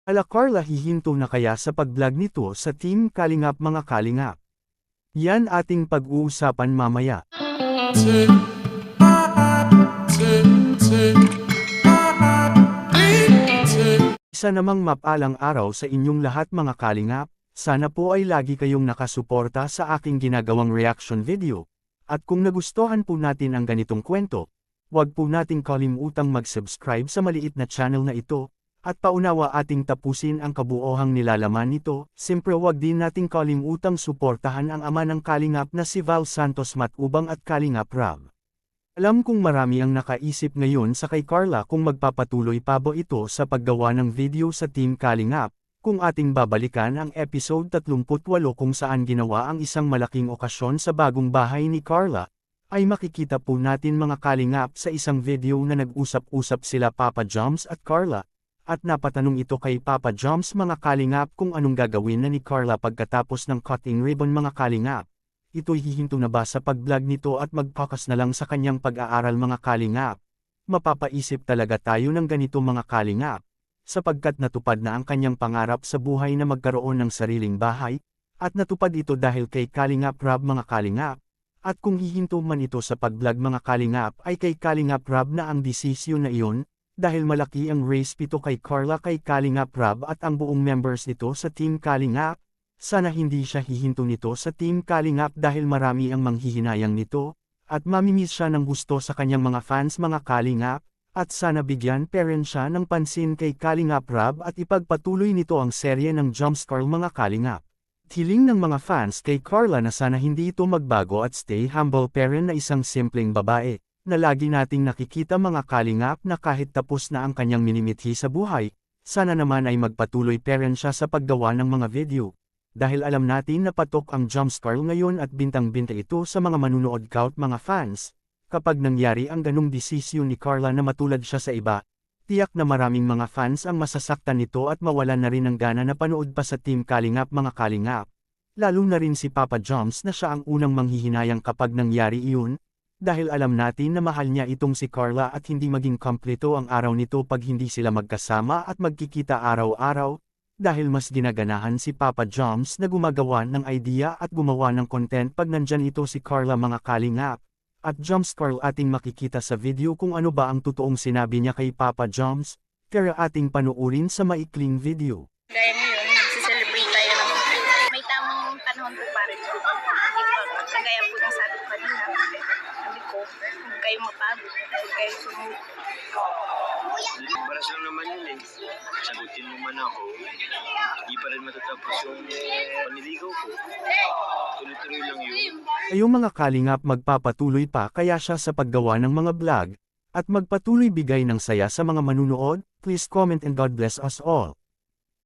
Ala Carla hihinto na kaya sa pag-vlog nito sa Team Kalingap mga Kalingap? Yan ating pag-uusapan mamaya. Isa namang mapalang araw sa inyong lahat mga Kalingap, sana po ay lagi kayong nakasuporta sa aking ginagawang reaction video. At kung nagustuhan po natin ang ganitong kwento, huwag po nating kalimutang mag-subscribe sa maliit na channel na ito, at paunawa ating tapusin ang kabuohang nilalaman nito. Siyempre huwag din nating kalimutang suportahan ang ama ng Kalingap na si Val Santos Matubang at Kalingap Rab. Alam kong marami ang nakaisip ngayon sa kay Carla kung magpapatuloy pa ba ito sa paggawa ng video sa Team Kalingap, kung ating babalikan ang episode 38 kung saan ginawa ang isang malaking okasyon sa bagong bahay ni Carla, ay makikita po natin mga Kalingap sa isang video na nag-usap-usap sila Papa Joms at Carla, at napatanong ito kay Papa Joms mga Kalingap kung anong gagawin na ni Carla pagkatapos ng cutting ribbon mga Kalingap. Ito'y hihinto na ba sa pag-vlog nito at mag-focus na lang sa kanyang pag-aaral mga Kalingap? Mapapaisip talaga tayo ng ganito mga Kalingap, sapagkat natupad na ang kanyang pangarap sa buhay na magkaroon ng sariling bahay, at natupad ito dahil kay Kalingap Rab mga Kalingap. At kung hihinto man ito sa pag-vlog mga Kalingap ay kay Kalingap Rab na ang desisyon na iyon, dahil malaki ang race pito kay Carla kay Kalingap Rab at ang buong members nito sa Team Kalingap. Sana hindi siya hihinto nito sa Team Kalingap dahil marami ang manghihinayang nito, at mamimiss siya ng gusto sa kanyang mga fans mga Kalingap, at sana bigyan pa rin siya ng pansin kay Kalingap Rab at ipagpatuloy nito ang serye ng Jumpscare mga Kalingap. Hiling ng mga fans kay Carla na sana hindi ito magbago at stay humble pa rin na isang simpleng babae, na lagi nating nakikita mga Kalingap na kahit tapos na ang kanyang minimithi sa buhay, sana naman ay magpatuloy pa rin siya sa paggawa ng mga video. Dahil alam natin na patok ang Jumpscare ngayon at bintang-binta ito sa mga manunood count mga fans, kapag nangyari ang ganung desisyon ni Carla na matulad siya sa iba, tiyak na maraming mga fans ang masasaktan nito at mawalan na rin ng gana na panood pa sa Team Kalingap mga Kalingap. Lalo na rin si Papa Joms na siya ang unang manghihinayang kapag nangyari iyon, dahil alam natin na mahal niya itong si Carla at hindi maging kompleto ang araw nito pag hindi sila magkasama at magkikita araw-araw. Dahil mas ginaganahan si Papa Joms na gumagawa ng idea at gumawa ng content pag nandyan ito si Carla mga Kalingap. At Jumpscare ating makikita sa video kung ano ba ang totoong sinabi niya kay Papa Joms, kaya ating panuurin sa maikling video. Gaya ngayon, nagsiselebrate tayo ng may tamang panahon po para rin. Kagaya po ng sabi ko kanina, sabi ko, huwag kayo mapagod, huwag kayo sumuko. Paras lang naman yun eh. Sagutin mo man ako, hindi pa rin matatapos yung paniligaw ko. Tuloy-tuloy lang yun. Kayong mga Kalingap magpapatuloy pa kaya siya sa paggawa ng mga vlog, at magpatuloy bigay ng saya sa mga manunood. Please comment and God bless us all.